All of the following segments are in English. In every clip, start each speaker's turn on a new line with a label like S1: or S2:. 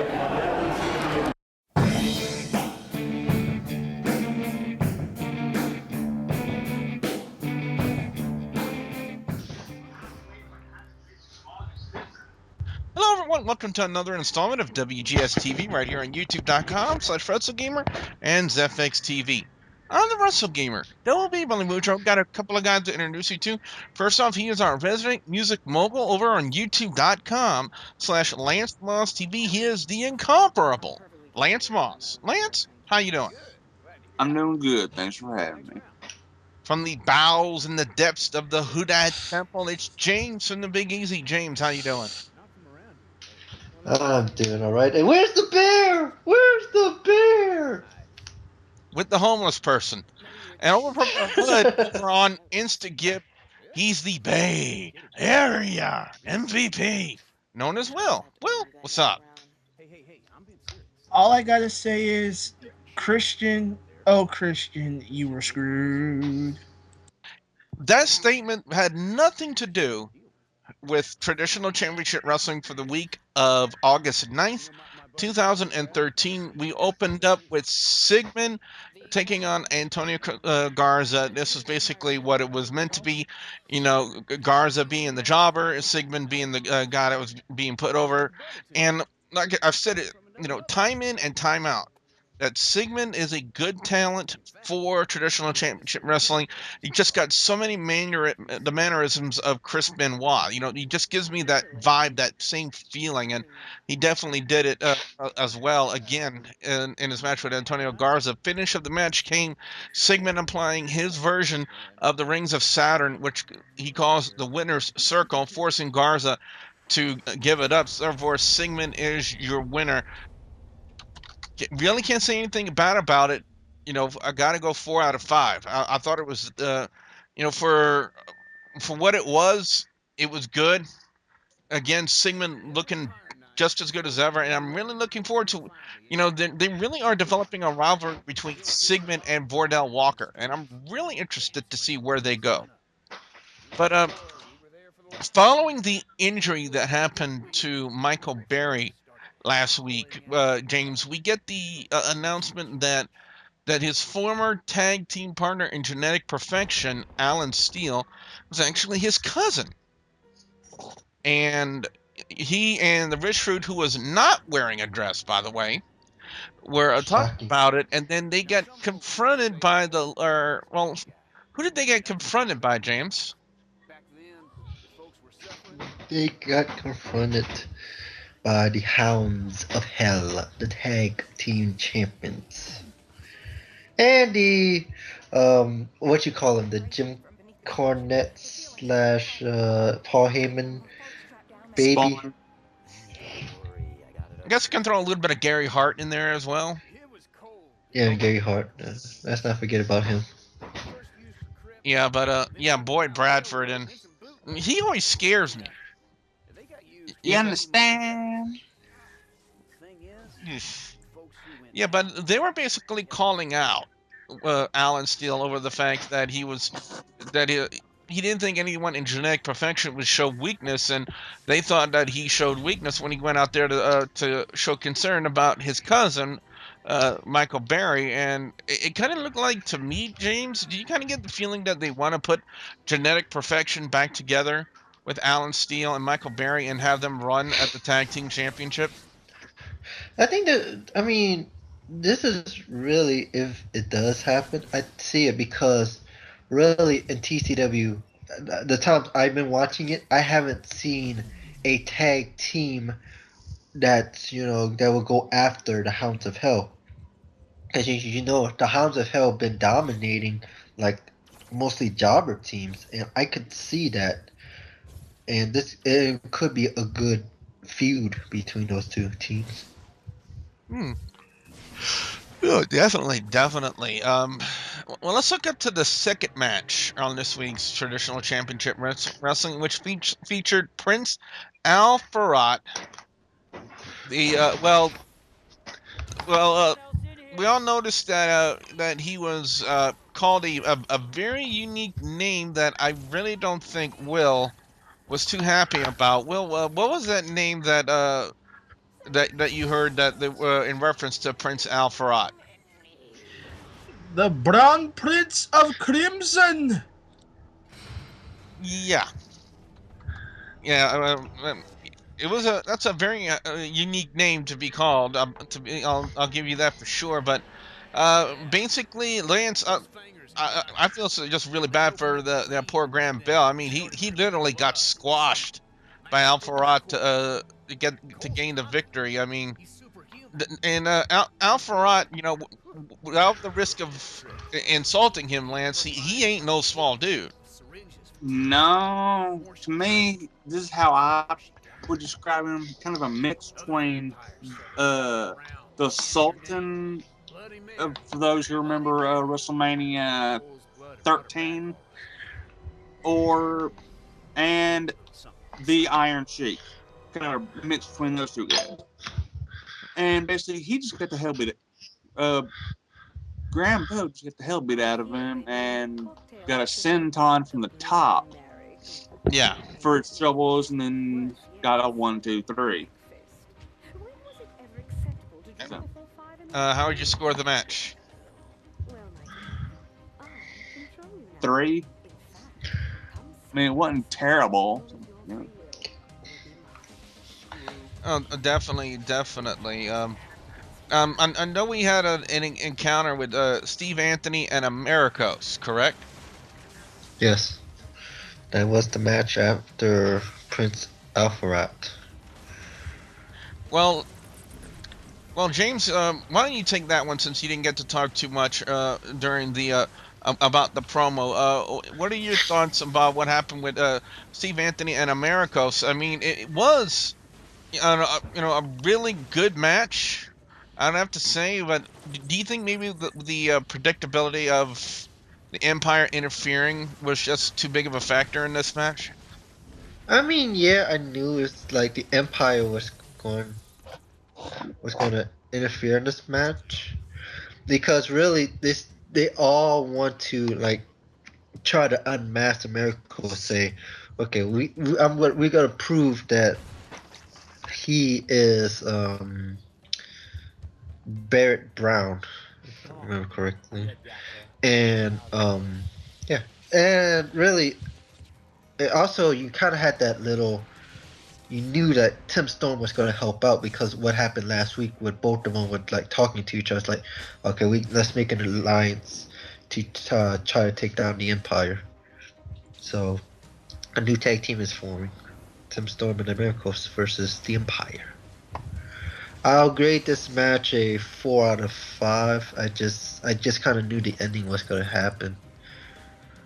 S1: Hello everyone, welcome to another installment of WGS-TV right here on YouTube.com/WrestleGamer and ZFX-TV. On the WrestleGamer, WB Billy Mucho, got a couple of guys to introduce you to. First off, he is our resident music mogul over on YouTube.com/Lance Moss TV. He is the incomparable Lance Moss. Lance, how you doing?
S2: I'm doing good. Thanks for having me.
S1: From the bowels and the depths of the Huda Temple, it's James from the Big Easy. James, how you doing?
S3: I'm doing alright. And where's the bear? Where's the bear?
S1: With the homeless person. And over from the hood, over on InstaGip, he's the Bay Area MVP, known as Will. Will, what's up?
S4: All I gotta say is, Christian, oh Christian, you were screwed.
S1: That statement had nothing to do with traditional championship wrestling for the week of August 9th, 2013. We opened up with Sigmon taking on Antonio Garza. This was basically what it was meant to be. You know, Garza being the jobber, Sigmon being the guy that was being put over. And like I've said it, you know, time in and time out, that Sigmon is a good talent for traditional championship wrestling. He just got so many the mannerisms of Chris Benoit. You know, he just gives me that vibe, that same feeling, and he definitely did it as well again in his match with Antonio Garza. Finish of the match came Sigmon applying his version of the Rings of Saturn, which he calls the winner's circle, forcing Garza to give it up. Therefore, Sigmon is your winner. Really can't say anything bad about it. You know, I got to go 4 out of 5. I thought it was, you know, for what it was good. Again, Sigmund looking just as good as ever, and I'm really looking forward to, you know, they really are developing a rivalry between Sigmund and Vordell Walker, and I'm really interested to see where they go. But following the injury that happened to Michael Berry last week, James, we get the announcement that his former tag team partner in Genetic Perfection, Alan Steele, was actually his cousin. And he and the Rich Fruit, who was not wearing a dress, by the way, were talking about it, and then they get confronted by who did they get confronted by, James?
S3: They got confronted by the Hounds of Hell, the tag team champions. And the, what you call him, the Jim Cornette slash Paul Heyman baby.
S2: Spawn.
S1: I guess I can throw a little bit of Gary Hart in there as well.
S3: Yeah, Gary Hart. Let's not forget about him.
S1: Yeah, but yeah, boy, Bradford, and he always scares me.
S2: You understand?
S1: Yeah, but they were basically calling out Alan Steele over the fact that he didn't think anyone in Genetic Perfection would show weakness, and they thought that he showed weakness when he went out there to show concern about his cousin, Michael Berry. And it kind of looked like, to me, James, do you kind of get the feeling that they want to put Genetic Perfection back together with Alan Steele and Michael Berry and have them run at the Tag Team Championship?
S3: I think that, I mean, this is really, if it does happen, I see it because really in TCW, the times I've been watching it, I haven't seen a tag team that, that will go after the Hounds of Hell. Because you know, the Hounds of Hell have been dominating, like, mostly jobber teams, and I could see that. And this, it could be a good feud between those two teams.
S1: Oh, definitely. Well, let's look up to the second match on this week's traditional championship wrestling, which featured Prince Al Farat. We all noticed that he was called a very unique name that I really don't think Will was too happy about. Will, what was that name that that you heard that they were in reference to Prince Al Farat?
S4: The Brown Prince of Crimson.
S1: Yeah, yeah. It was a that's a very unique name to be called. I'll give you that for sure. But basically, Lance, I feel just really bad for the that poor Graham Bell. I mean, he literally got squashed by Alfarad to get to gain the victory. I mean, and Alfarad, without the risk of insulting him, Lance, he ain't no small dude.
S2: No, to me, this is how I would describe him. Kind of a mix between uh, the Sultan, for those who remember WrestleMania 13, or and the Iron Sheik. Kind of a mix between those two guys. And basically, he just got the hell beat. Graham Bell just got the hell beat out of him and got a senton from the top
S1: Yeah.
S2: for its troubles, and then got a 1, 2, 3. So,
S1: How would you score the match?
S2: 3. I mean, it wasn't terrible. So, yeah.
S1: Oh, definitely. I know we had an encounter with Steve Anthony and Americos, correct?
S3: Yes, that was the match after Prince Alpharat.
S1: Well, James, why don't you take that one since you didn't get to talk too much during the about the promo? What are your thoughts about what happened with Steve Anthony and Americos? I mean, it was a really good match. I'd have to say, but do you think maybe the predictability of the Empire interfering was just too big of a factor in this match?
S3: I mean, yeah, I knew it's like the Empire was going to interfere in this match because really they all want to like try to unmask America. Say, okay, we got to prove that he is Barrett Brown, if I remember correctly, and yeah, and really, also you kind of had that little. You knew that Tim Storm was going to help out because what happened last week with both of them were like talking to each other. It's like, okay, let's make an alliance to try to take down the Empire. So a new tag team is forming: Tim Storm and Americos versus the Empire. I'll grade this match a 4 out of 5. I just kind of knew the ending was going to happen,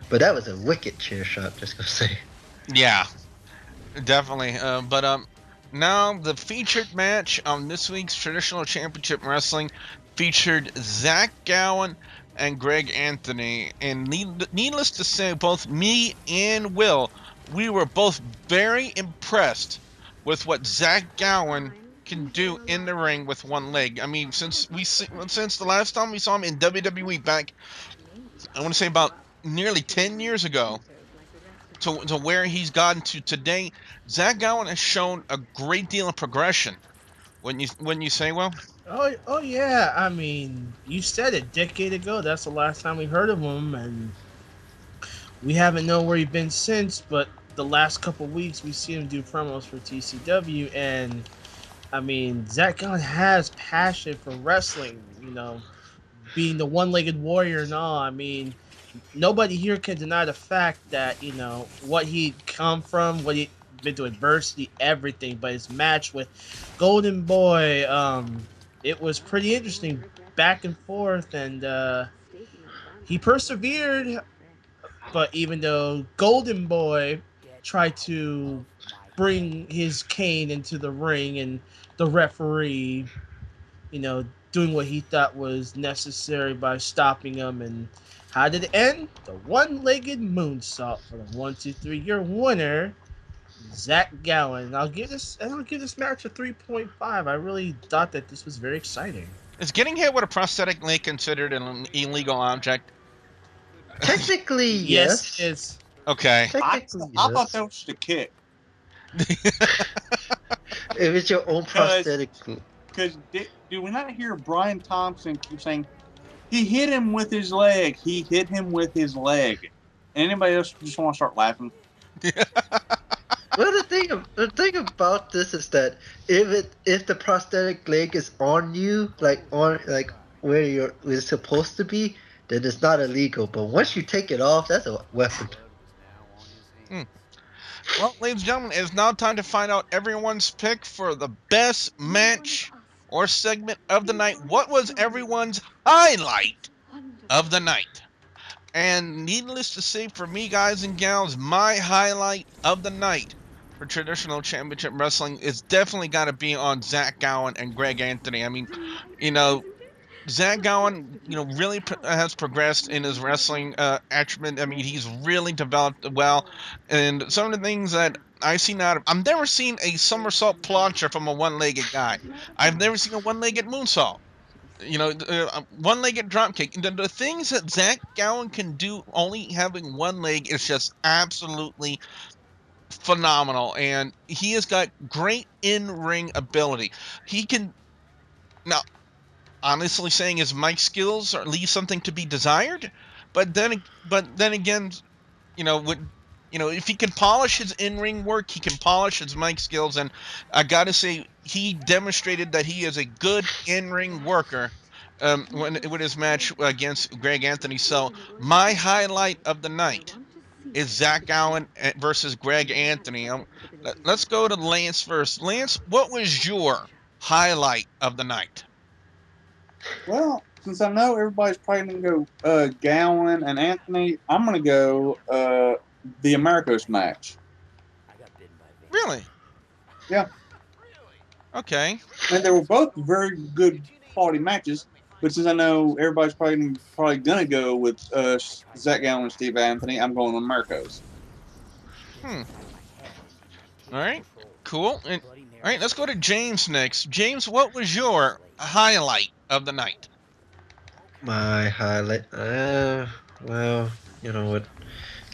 S3: but that was a wicked chair shot. Just gonna say.
S1: Yeah, definitely. But now the featured match on this week's Traditional Championship Wrestling featured Zack Gowen and Greg Anthony, and needless to say, both me and Will, we were both very impressed with what Zack Gowen can do in the ring with one leg. I mean, since the last time we saw him in WWE back, I want to say about nearly 10 years ago, to where he's gotten to today, Zack Gowen has shown a great deal of progression. When you say, well,
S4: Oh yeah. I mean, you said it a decade ago. That's the last time we heard of him, and we haven't known where he's been since. But the last couple weeks, we see him do promos for TCW, and I mean, Zack Gunn has passion for wrestling. Being the one-legged warrior and all. I mean, nobody here can deny the fact that what he'd come from, what he'd been through, adversity, everything. But his match with Golden Boy, it was pretty interesting, back and forth, and he persevered. But even though Golden Boy tried to bring his cane into the ring, and the referee, you know, doing what he thought was necessary by stopping him. And how did it end? The one-legged moonsault for the 1, 2, 3. Your winner, Zack Gowen. And I'll give this match a 3.5. I really thought that this was very exciting.
S1: is getting hit with a prosthetic leg considered an illegal object?
S3: Technically,
S4: Yes, it
S3: yes.
S4: is.
S1: Okay.
S2: I,
S3: Technically,
S2: I thought
S3: yes.
S2: that was just a kick.
S3: If it's your own prosthetic.
S2: Because do we not hear Brian Thompson keep saying he hit him with his leg? He hit him with his leg. Anybody else just want to start laughing?
S3: Well, the thing about this is that if the prosthetic leg is on you, like where it's supposed to be, then it's not illegal. But once you take it off, that's a weapon.
S1: Hmm. Well, ladies and gentlemen, it's now time to find out everyone's pick for the best match or segment of the night. What was everyone's highlight of the night? And needless to say, for me, guys and gals, my highlight of the night for traditional championship wrestling is definitely got to be on Zack Gowen and Greg Anthony. I mean, you know, Zack Gowen, really has progressed in his wrestling acumen. I mean, he's really developed well, and some of the things that I've seen I've never seen a somersault plancha from a one-legged guy. I've never seen a one-legged moonsault. One-legged dropkick. The things that Zack Gowen can do, only having one leg, is just absolutely phenomenal, and he has got great in-ring ability. He can now honestly saying his mic skills are leave something to be desired. But then again, would if he can polish his in-ring work, he can polish his mic skills, and I gotta say he demonstrated that he is a good in-ring worker. When with his match against Greg Anthony. So my highlight of the night is Zack Gowen versus Greg Anthony. Let's go to Lance first. Lance, what was your highlight of the night?
S2: Well, since I know everybody's probably gonna go Gowen and Anthony, I'm gonna go the Americos match.
S1: Really?
S2: Yeah,
S1: Okay.
S2: and they were both very good quality matches. But since I know everybody's probably gonna go with Zach Gowen and Steve Anthony, I'm going with Americos.
S1: Hmm. All right. Cool. And all right, let's go to James next. James, what was your highlight of the night?
S3: My highlight. Well, you know what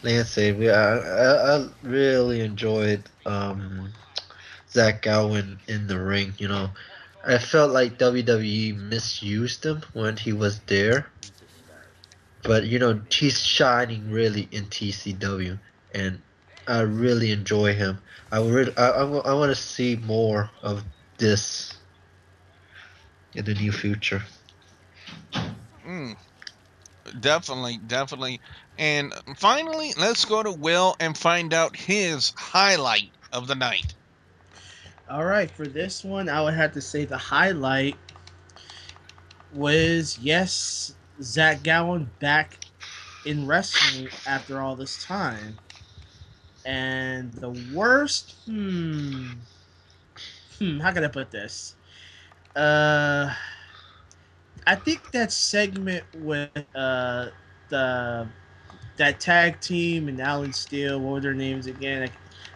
S3: Lance said. I really enjoyed Zach Gowen in the ring. I felt like WWE misused him when he was there, but he's shining really in TCW, and I really enjoy him. I want to see more of this in the near future.
S1: Mm, definitely, definitely. And finally, let's go to Will and find out his highlight of the night.
S4: All right, for this one, I would have to say the highlight was, yes, Zach Gowen back in wrestling after all this time. And the worst, how can I put this? Uh, I think that segment with the that tag team and Alan Steele, what were their names again?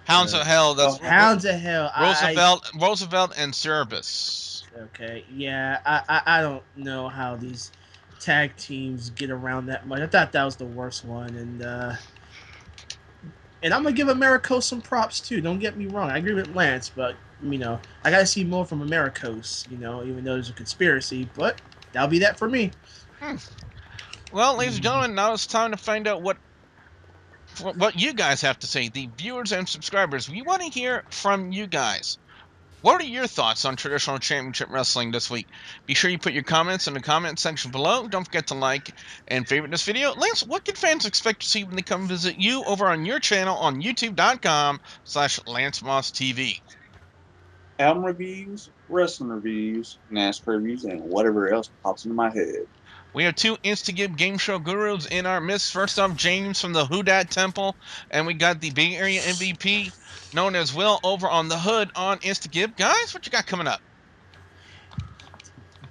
S1: Hounds of Hell.
S2: Oh,
S1: That's
S4: Hounds of Hell.
S1: Roosevelt, and Cerebus.
S4: Okay, yeah, I don't know how these tag teams get around that much. I thought that was the worst one, and I'm gonna give Americos some props too. Don't get me wrong. I agree with Lance, but I gotta see more from Americos. Even though there's a conspiracy, but that'll be that for me.
S1: Hmm. Well, ladies and
S4: Mhm.
S1: gentlemen, now it's time to find out what you guys have to say. The viewers and subscribers, we want to hear from you guys. What are your thoughts on traditional championship wrestling this week? Be sure you put your comments in the comment section below. Don't forget to like and favorite this video. Lance, what can fans expect to see when they come visit you over on your channel on youtube.com/LanceMossTV?
S2: album reviews, wrestling reviews, NASCAR reviews, and whatever else pops into my head.
S1: We have two Instagib game show gurus in our midst. First off, James from the Who Dat Temple, and we got the Bay Area MVP known as Will over on the Hood on Instagib. Guys, what you got coming up?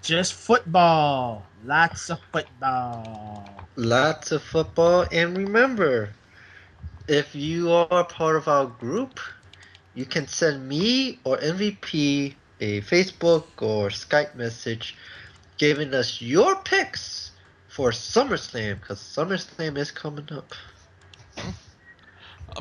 S4: Just football, lots of football.
S3: Lots of football, and remember, if you are part of our group, you can send me or MVP a Facebook or Skype message giving us your picks for SummerSlam, because SummerSlam is coming up.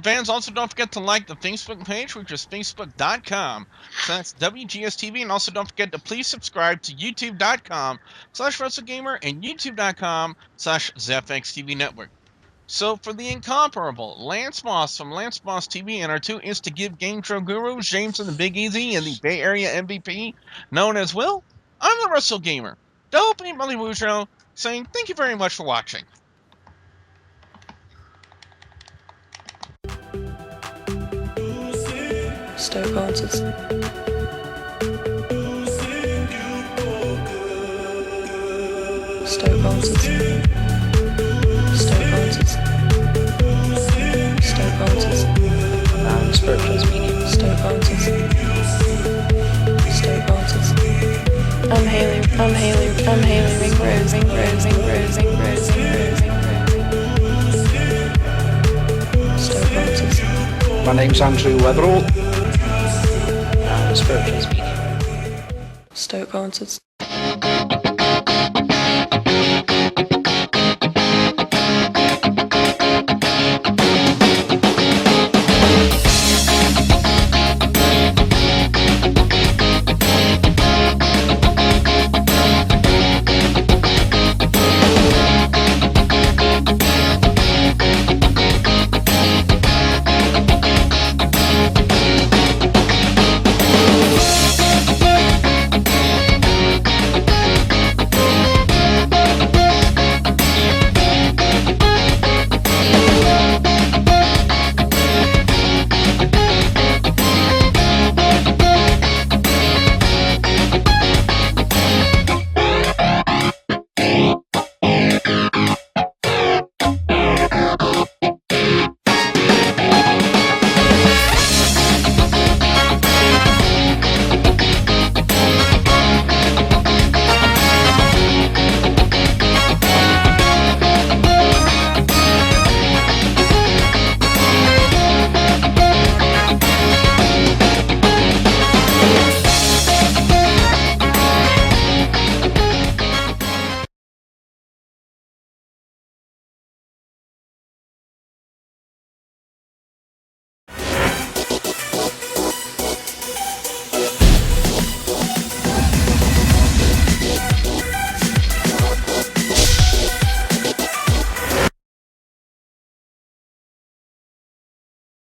S1: Fans, also don't forget to like the Facebook page, which is facebook.com/WGS-TV, and also don't forget to please subscribe to youtube.com/WrestleGamer and youtube.com/ZFXTV Network. So for the incomparable Lance Moss from Lance Moss TV and our 2 is to give Game Show gurus, James and the Big Easy and the Bay Area MVP, known as Will, I'm the Wrestle Gamer, Dope and Molly Woodrow, saying thank you very much for watching.
S5: Stoke answers. Stoke answers. Stoke answers. Stoke answers. Spiritual meaning. Stoke answers. Stoke answers. I'm Haley Ringrose. Stoke answers.
S6: My name's Andrew Weatherall.
S5: Spiritual meaning. Stoke answers.